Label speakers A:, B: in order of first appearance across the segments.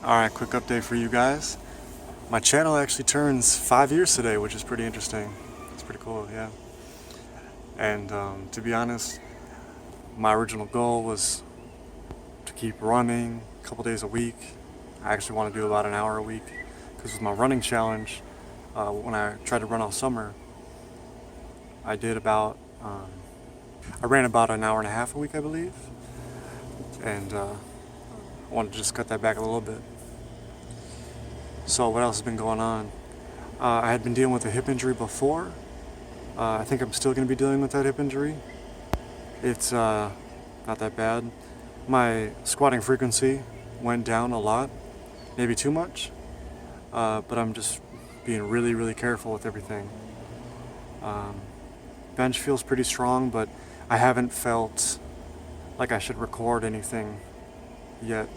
A: Alright, quick update for you guys. My channel actually turns 5 years today, which is pretty interesting. It's pretty cool, yeah. And to be honest, my original goal was to keep running a couple days a week. I actually want to do about an hour a week because with my running challenge, when I tried to run all summer, I did about, I ran about an hour and a half a week, I believe. And I wanted to just cut that back a little bit. So what else has been going on? I had been dealing with a hip injury before. I think I'm still going to be dealing with that hip injury. It's not that bad. My squatting frequency went down a lot, maybe too much, but I'm just being really careful with everything. Bench feels pretty strong, but I haven't felt like I should record anything yet.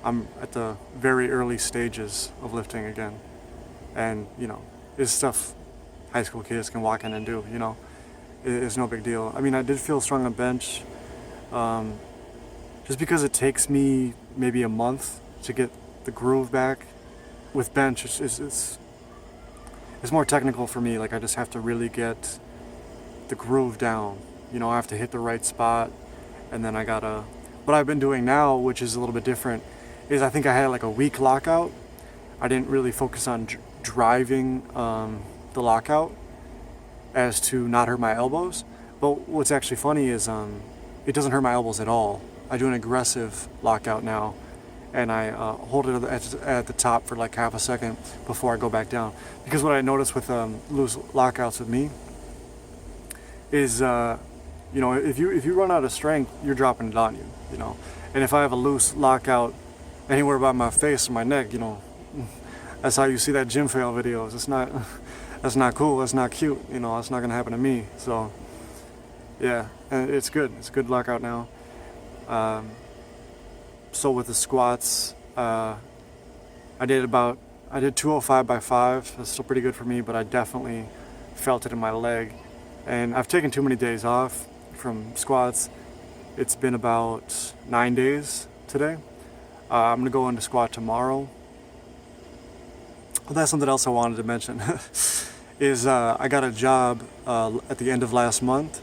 A: I'm at the very early stages of lifting again. And, you know, it's stuff high school kids can walk in and do, you know. It's no big deal. I mean, I did feel strong on bench, just because it takes me maybe a month to get the groove back. With bench, it's more technical for me. Like, I just have to really get the groove down. You know, I have to hit the right spot, and then I gotta... What I've been doing now, which is a little bit different, is I think I had like a weak lockout. I didn't really focus on driving the lockout as to not hurt my elbows. But what's actually funny is it doesn't hurt my elbows at all. I do an aggressive lockout now, and I hold it at the top for like half a second before I go back down. Because what I noticed with loose lockouts with me is, you know, if you run out of strength, you're dropping it on you, you know. And if I have a loose lockout anywhere by my face or my neck, you know, that's how you see that gym fail videos. It's not, that's not cool. That's not cute. You know, that's not gonna happen to me. So, yeah, and it's good. It's a good lockout now. So with the squats, I did 205 by 5. That's still pretty good for me, but I definitely felt it in my leg. And I've taken too many days off from squats. It's been about 9 days today. I'm gonna go into squat tomorrow. Well, that's something else I wanted to mention. Is I got a job at the end of last month,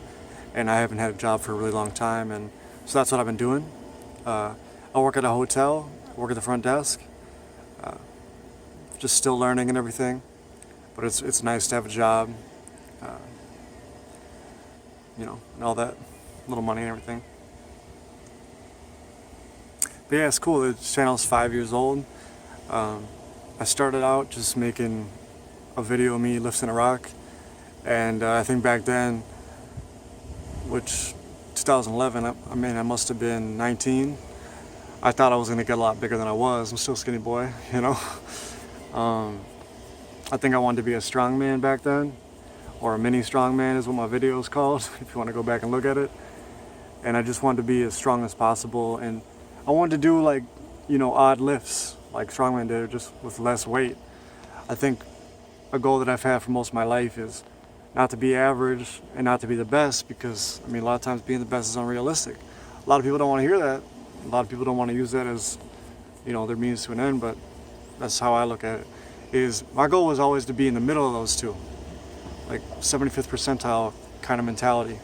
A: and I haven't had a job for a really long time, and so that's what I've been doing. I work at a hotel, work at the front desk, just still learning and everything, but it's nice to have a job, you know, and all that, little money and everything. But yeah, it's cool. The channel's 5 years old. I started out just making a video of me lifting a rock, and I think back then, which 2011, I mean, I must have been 19. I thought I was gonna get a lot bigger than I was. I'm still a skinny boy, you know. I think I wanted to be a strongman back then, or a mini strongman is what my video is called, if you want to go back and look at it. And I just wanted to be as strong as possible, and I wanted to do, like, you know, odd lifts like strongman did, just with less weight. I think a goal that I've had for most of my life is not to be average and not to be the best, because I mean, a lot of times being the best is unrealistic. A lot of people don't want to hear that. A lot of people don't want to use that as, you know, their means to an end, but that's how I look at it. Is my goal was always to be in the middle of those two, like 75th percentile kind of mentality.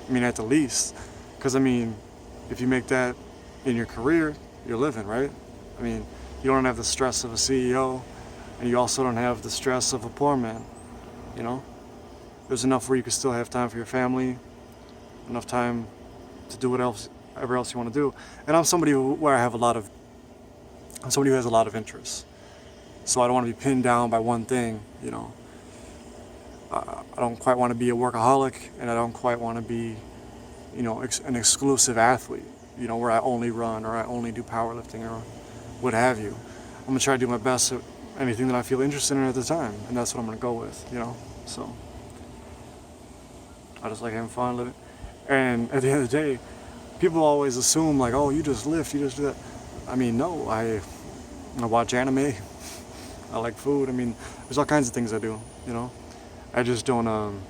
A: I mean, at the least, because I mean, if you make that in your career, you're living, right? I mean, you don't have the stress of a CEO, and you also don't have the stress of a poor man, you know? There's enough where you can still have time for your family, enough time to do whatever else you want to do. And I'm somebody I'm somebody who has a lot of interests. So I don't want to be pinned down by one thing, you know? I don't quite want to be a workaholic, and I don't quite want to be, you know, an exclusive athlete, you know, where I only run or I only do powerlifting or what have you. I'm gonna try to do my best at anything that I feel interested in at the time, and that's what I'm gonna go with, you know. So I just like having fun living. And at the end of the day, people always assume like, oh, you just lift, you just do that. I mean, no, I watch anime. I like food. I mean, there's all kinds of things I do, you know. I just don't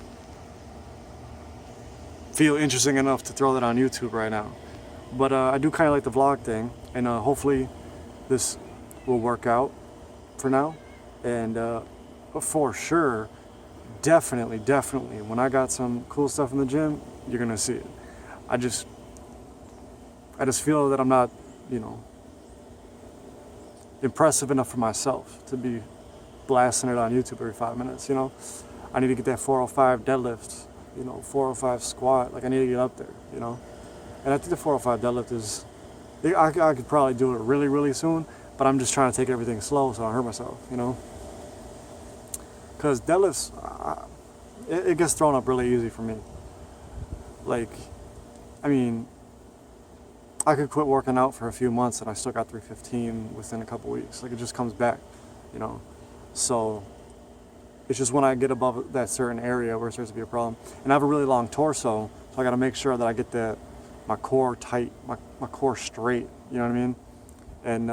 A: feel interesting enough to throw that on YouTube right now. But I do kind of like the vlog thing, and hopefully this will work out for now. And for sure, definitely, when I got some cool stuff in the gym, you're gonna see it. I just feel that I'm not, you know, impressive enough for myself to be blasting it on YouTube every 5 minutes, you know. I need to get that 405 deadlift, you know, 405 squat. Like, I need to get up there, you know. And I think the 405 deadlift is, I could probably do it really, really soon, but I'm just trying to take everything slow so I don't hurt myself, you know. Because deadlifts, it gets thrown up really easy for me. Like, I mean, I could quit working out for a few months and I still got 315 within a couple weeks. Like, it just comes back, you know. So it's just when I get above that certain area where it starts to be a problem. And I have a really long torso, so I got to make sure that I get my core tight, my core straight, you know what I mean? And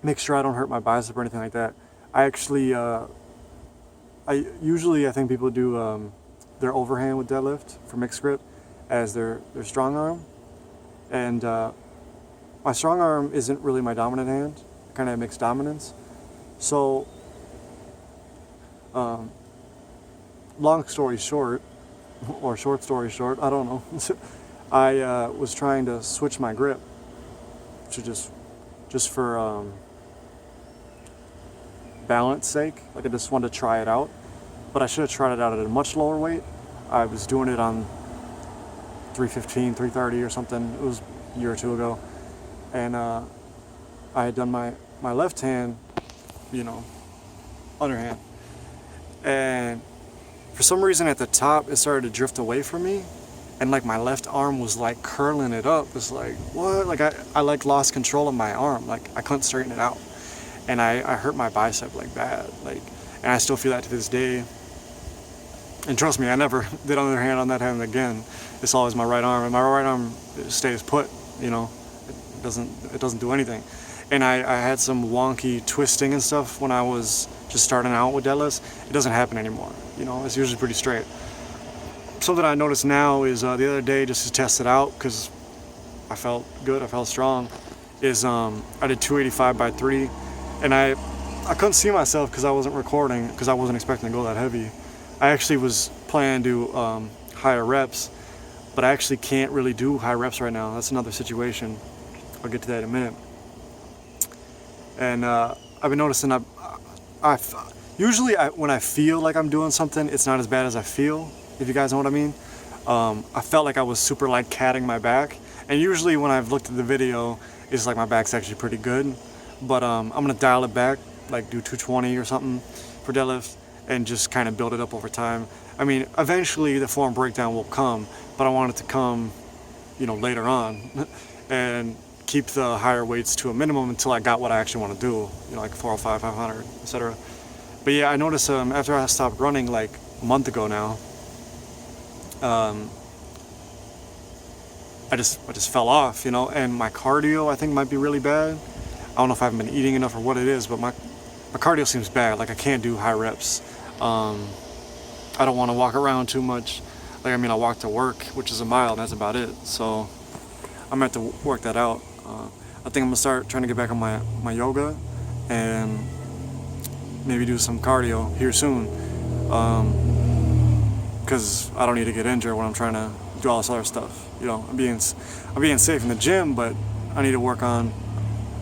A: make sure I don't hurt my bicep or anything like that. I actually, I think people do their overhand with deadlift for mixed grip as their strong arm. And my strong arm isn't really my dominant hand. I kind of have mixed dominance. So, long story short, or short story short, I don't know. I was trying to switch my grip to just for balance sake. Like, I just wanted to try it out, but I should have tried it out at a much lower weight. I was doing it on 315, 330 or something. It was a year or two ago, and I had done my left hand, you know, underhand, and for some reason at the top it started to drift away from me, and like my left arm was like curling it up. It's like, what? Like I like lost control of my arm. Like, I couldn't straighten it out, and I hurt my bicep like bad. Like, and I still feel that to this day. And trust me, I never did underhand on that hand again. It's always my right arm, and my right arm stays put, you know. It doesn't do anything. And I had some wonky twisting and stuff when I was just starting out with deadlifts. It doesn't happen anymore, you know. It's usually pretty straight. Something I noticed now is the other day, just to test it out, because I felt good, I felt strong, is I did 285 by 3, and I couldn't see myself because I wasn't recording, because I wasn't expecting to go that heavy. I actually was planning to do higher reps, but I actually can't really do high reps right now. That's another situation. I'll get to that in a minute. And I've been noticing usually when I feel like I'm doing something, it's not as bad as I feel, if you guys know what I mean. I felt like I was super like catting my back, and usually when I've looked at the video, it's like my back's actually pretty good. But I'm gonna dial it back, like do 220 or something for deadlift, and just kind of build it up over time. I mean, eventually the form breakdown will come, but I want it to come, you know, later on, and keep the higher weights to a minimum until I got what I actually want to do, you know, like 405, 500, etc. But yeah, I noticed after I stopped running like a month ago now, I just fell off, you know, and my cardio I think might be really bad. I don't know if I haven't been eating enough or what it is, but my cardio seems bad. Like, I can't do high reps. I don't want to walk around too much. Like, I mean, I walk to work, which is a mile, and that's about it. So I'm gonna have to work that out. I think I'm gonna start trying to get back on my yoga and maybe do some cardio here soon, because I don't need to get injured when I'm trying to do all this other stuff. You know, I'm being safe in the gym, but I need to work on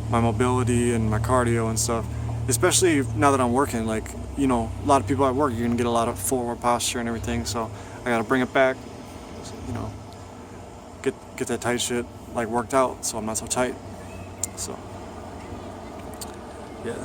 A: my mobility and my cardio and stuff, especially now that I'm working. Like, you know, a lot of people at work, you're gonna get a lot of forward posture and everything, so I gotta bring it back, you know, get that tight shit like worked out so I'm not so tight. So yeah.